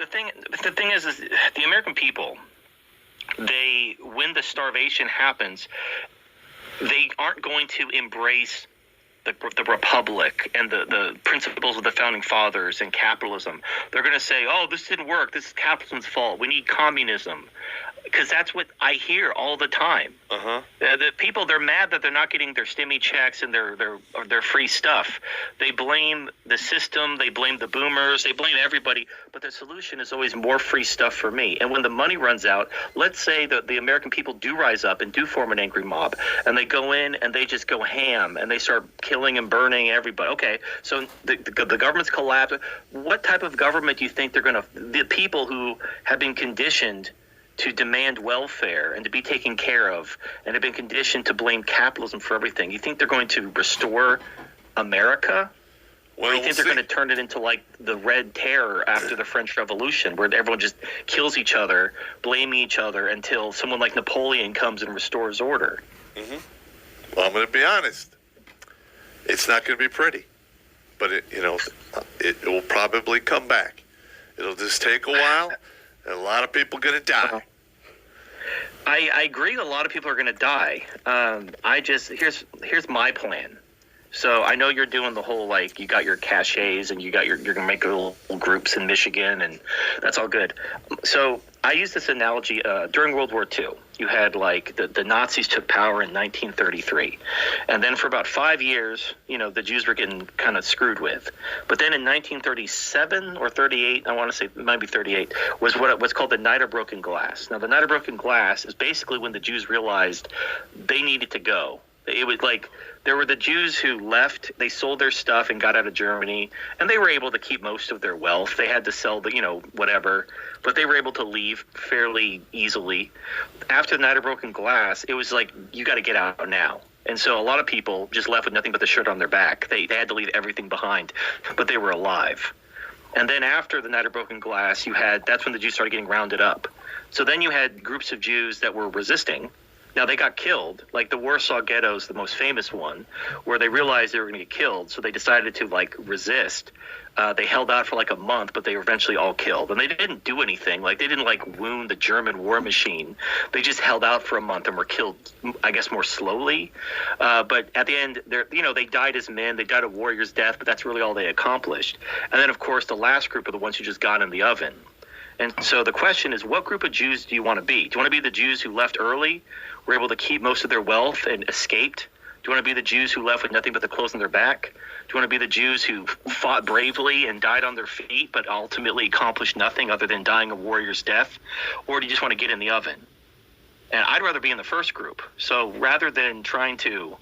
the thing is the American people, when the starvation happens, they aren't going to embrace the republic and the principles of the founding fathers and capitalism. They're going to say, oh, this didn't work. This is capitalism's fault. We need communism. Because that's what I hear all the time. The people, they're mad that they're not getting their stimmy checks and their free stuff. They blame the system. They blame the boomers. They blame everybody. But the solution is always more free stuff for me. And when the money runs out, let's say that the American people do rise up and do form an angry mob. And they go in and they just go ham. And they start killing and burning everybody. Okay, so the government's collapsed. What type of government do you think they're going to... The people who have been conditioned to demand welfare and to be taken care of and have been conditioned to blame capitalism for everything. You think they're going to restore America? Well, or you think they're going to turn it into like the Red Terror after the French Revolution, where everyone just kills each other, blaming each other until someone like Napoleon comes and restores order? Well, I'm going to be honest. It's not going to be pretty, but it will probably come back. It'll just take a while. And a lot of people going to die. I agree. A lot of people are going to die. Here's my plan. So I know you're doing the whole, like, you got your caches and you're going to make little groups in Michigan, and that's all good. So I use this analogy during World War II. You had, like, the Nazis took power in 1933. And then for about 5 years, the Jews were getting kind of screwed with. But then in 1937 or 38, I want to say it might be 38, was what's called the Night of Broken Glass. Now, the Night of Broken Glass is basically when the Jews realized they needed to go. It was like there were the Jews who left, they sold their stuff and got out of Germany, and they were able to keep most of their wealth. They had to sell whatever, but they were able to leave fairly easily. After the Night of Broken Glass, it was like, you got to get out now. And so a lot of people just left with nothing but the shirt on their back. They had to leave everything behind, but they were alive. And then after the Night of Broken Glass, that's when the Jews started getting rounded up. So then you had groups of Jews that were resisting. Now, they got killed. Like the Warsaw Ghetto is the most famous one, where they realized they were going to get killed. So they decided to, like, resist. They held out for like a month, but they were eventually all killed. And they didn't do anything. Like, they didn't, like, wound the German war machine. They just held out for a month and were killed, I guess, more slowly. But at the end, they died as men. They died a warrior's death, but that's really all they accomplished. And then, of course, the last group are the ones who just got in the oven. And so the question is, what group of Jews do you want to be? Do you want to be the Jews who left early, were able to keep most of their wealth and escaped? Do you want to be the Jews who left with nothing but the clothes on their back? Do you want to be the Jews who fought bravely and died on their feet but ultimately accomplished nothing other than dying a warrior's death? Or do you just want to get in the oven? And I'd rather be in the first group. So rather than trying to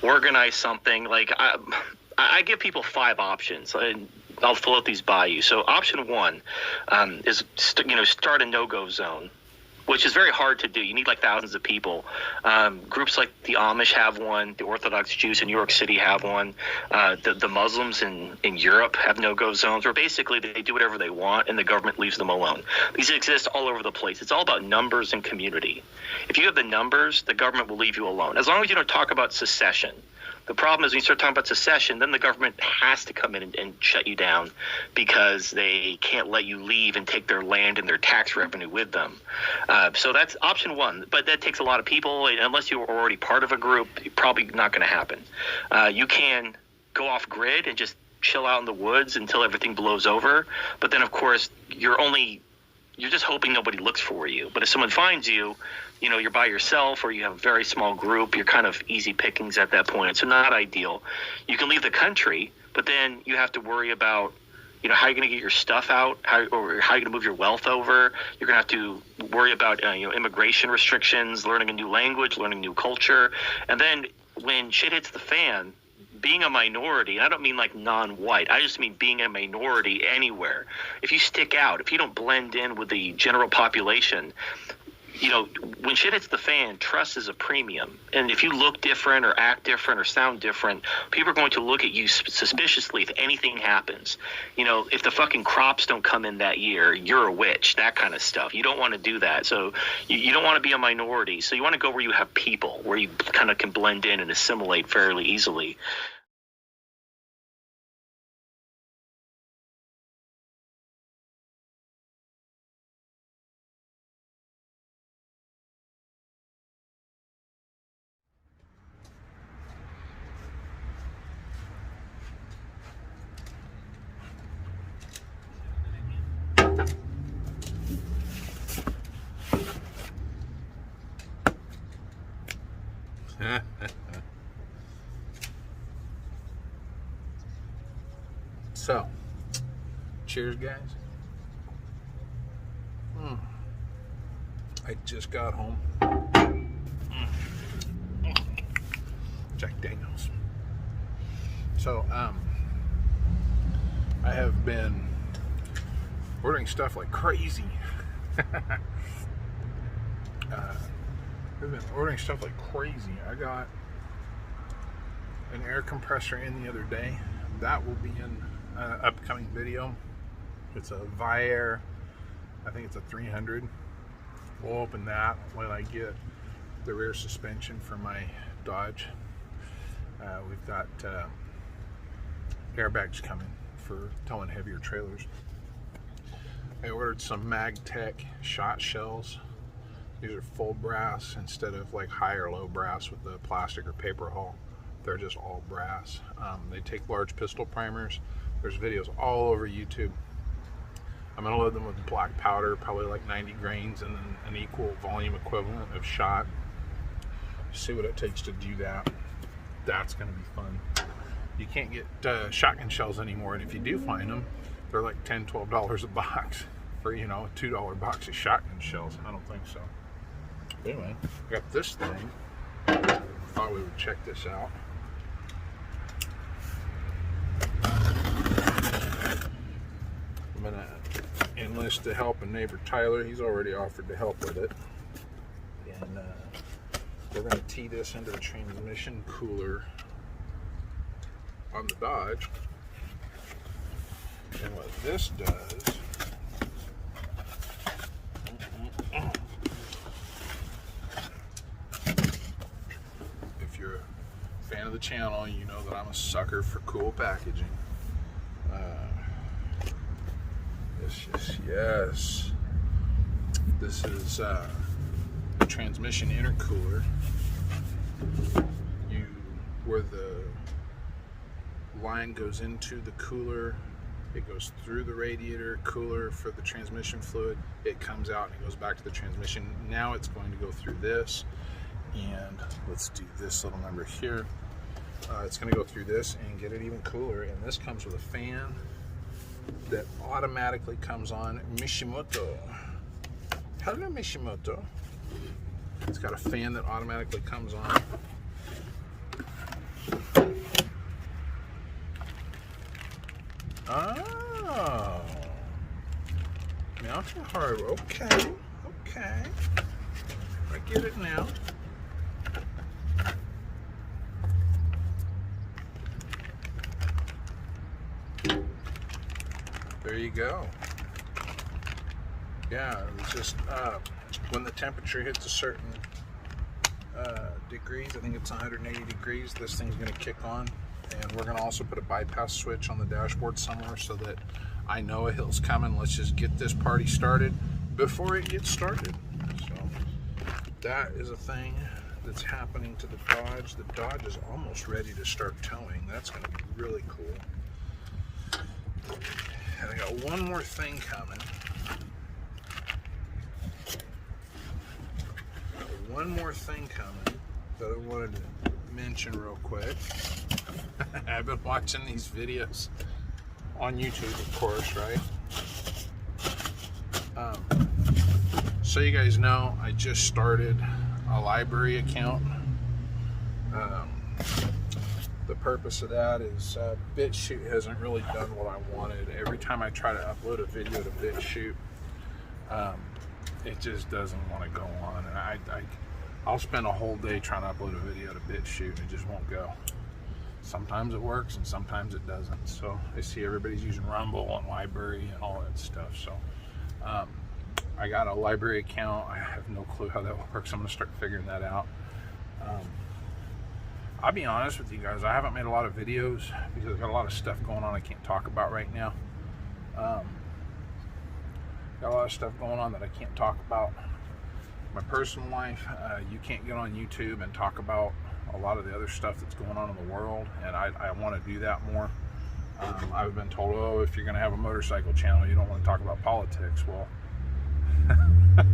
organize something, like I give people 5 options, and I'll float these by you. So option 1 is start a no-go zone, which is very hard to do. You need like thousands of people. Groups like the Amish have one. The Orthodox Jews in New York City have one. The Muslims in Europe have no-go zones, where basically they do whatever they want and the government leaves them alone. These exist all over the place. It's all about numbers and community. If you have the numbers, the government will leave you alone. As long as you don't talk about secession. The problem is when you start talking about secession, then the government has to come in and shut you down because they can't let you leave and take their land and their tax revenue with them. So that's option 1, but that takes a lot of people. Unless you were already part of a group, probably not going to happen. You can go off grid and just chill out in the woods until everything blows over. But then, of course, you're just hoping nobody looks for you. But if someone finds you, you're by yourself or you have a very small group, you're kind of easy pickings at that point. So not ideal. You can leave the country, but then you have to worry about, how you're going to get your stuff out, how you're going to move your wealth over. You're going to have to worry about, immigration restrictions, learning a new language, learning new culture. And then when shit hits the fan, being a minority, and I don't mean like non-white, I just mean being a minority anywhere. If you stick out, if you don't blend in with the general population, when shit hits the fan, trust is a premium. And if you look different or act different or sound different, people are going to look at you suspiciously if anything happens. If the fucking crops don't come in that year, you're a witch, that kind of stuff. You don't want to do that. So you don't want to be a minority. So you want to go where you have people, where you kind of can blend in and assimilate fairly easily. So, cheers, guys. I just got home. Jack Daniels. So, I have been ordering stuff like crazy. I've been ordering stuff like crazy. I got an air compressor in the other day. That will be in an upcoming video. It's a Viair. I think it's a 300. We'll open that when I get the rear suspension for my Dodge. We've got airbags coming for towing heavier trailers. I ordered some MagTech shot shells. These are full brass instead of like high or low brass with the plastic or paper hull. They're just all brass. They take large pistol primers. There's videos all over YouTube. I'm gonna load them with black powder, probably like 90 grains, and then an equal volume equivalent of shot. See what it takes to do that. That's gonna be fun. You can't get shotgun shells anymore, and if you do find them, they're like $10, $12 a box for, you know, a $2 box of shotgun shells. I don't think so. But anyway, I got this thing. Thought we would check this out. I'm gonna enlist the help of neighbor Tyler. He's already offered to help with it, and we're gonna tee this into the transmission cooler on the Dodge. And what this does, if you're a fan of the channel, you know that I'm a sucker for cool packaging. Yes. This is a transmission intercooler. Where the line goes into the cooler, it goes through the radiator cooler for the transmission fluid. It comes out and it goes back to the transmission. Now it's going to go through this, and let's do this little number here. It's going to go through this and get it even cooler. And this comes with a fan that automatically comes on. Mishimoto. Hello, Mishimoto. It's got a fan that automatically comes on. Oh, mountain harbor. Okay, okay. I get it now. There you go. Yeah, it was just when the temperature hits a certain degrees, I think it's 180 degrees, this thing's going to kick on. And we're going to also put a bypass switch on the dashboard somewhere so that I know a hill's coming. Let's just get this party started before it gets started. So that is a thing that's happening to the Dodge. The Dodge is almost ready to start towing. That's going to be really cool. And I got one more thing coming. One more thing coming that I wanted to mention real quick. I've been watching these videos on YouTube, of course, right? So you guys know, I just started a library account. The purpose of that is BitChute hasn't really done what I wanted. Every time I try to upload a video to BitChute, it just doesn't want to go on. And I'll spend a whole day trying to upload a video to BitChute and it just won't go. Sometimes it works and sometimes it doesn't. So I see everybody's using Rumble and Library and all that stuff. So I got a library account. I have no clue how that works. I'm gonna start figuring that out. I'll be honest with you guys, I haven't made a lot of videos because I've got a lot of stuff going on I can't talk about right now. Got a lot of stuff going on that I can't talk about. My personal life, you can't get on YouTube and talk about a lot of the other stuff that's going on in the world, and I want to do that more. I've been told, oh, if you're going to have a motorcycle channel, you don't want to talk about politics. Well, I'm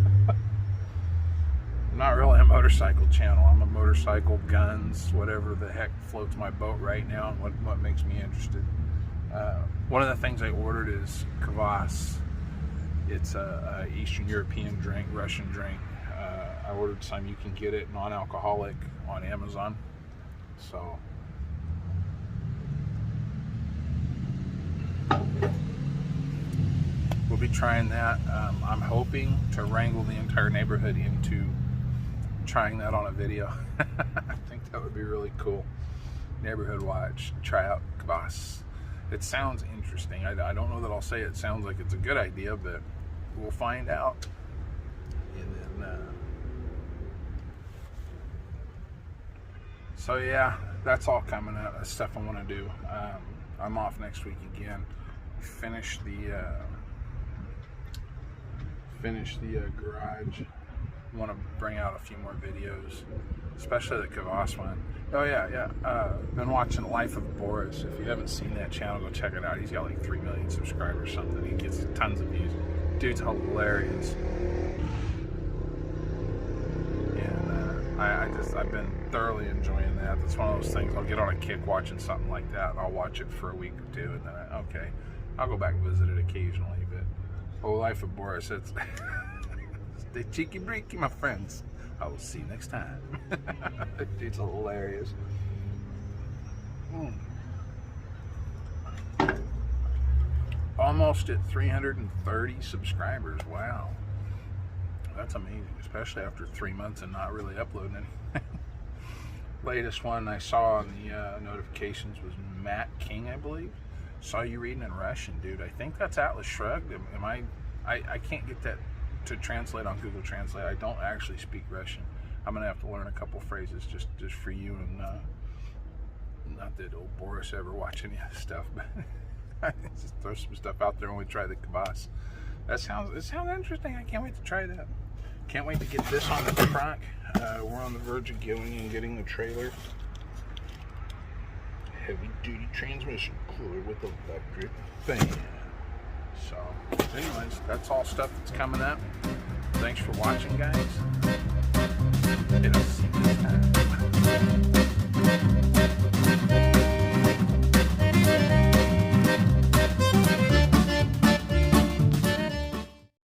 not really a motorcycle channel. I'm a motorcycle, guns, whatever the heck floats my boat right now, and what makes me interested. One of the things I ordered is kvass. It's a Eastern European drink, Russian drink. I ordered some. You can get it non-alcoholic on Amazon. So we'll be trying that. I'm hoping to wrangle the entire neighborhood into trying that on a video. I think that would be really cool. Neighborhood watch, try out kvass. It sounds interesting. I don't know that I'll say it sounds like it's a good idea, but we'll find out. And then, so yeah, that's all coming up. That's stuff I want to do. I'm off next week again. Finish the garage. Want to bring out a few more videos, especially the kvass one. Oh yeah. Been watching Life of Boris. If you haven't seen that channel, go check it out. He's got like 3 million subscribers or something. He gets tons of views. Dude's hilarious. And I've been thoroughly enjoying that. That's one of those things. I'll get on a kick watching something like that. I'll watch it for a week or two, and then I'll go back and visit it occasionally. But Life of Boris, it's the cheeky Breeki, my friends. I will see you next time. Dude's hilarious. Almost at 330 subscribers. Wow. That's amazing, especially after 3 months and not really uploading anything. Latest one I saw on the notifications was Matt King, I believe. Saw you reading in Russian, dude. I think that's Atlas Shrugged. I can't get that to translate on Google Translate. I don't actually speak Russian. I'm gonna have to learn a couple phrases just for you, and not that old Boris ever watch any of this stuff, but just throw some stuff out there when we try the kvass. It sounds interesting. I can't wait to try that. Can't wait to get this on the truck. We're on the verge of getting the trailer. Heavy duty transmission cooler with electric fan. So, anyways, that's all stuff that's coming up. Thanks for watching, guys. And I'll see you next time.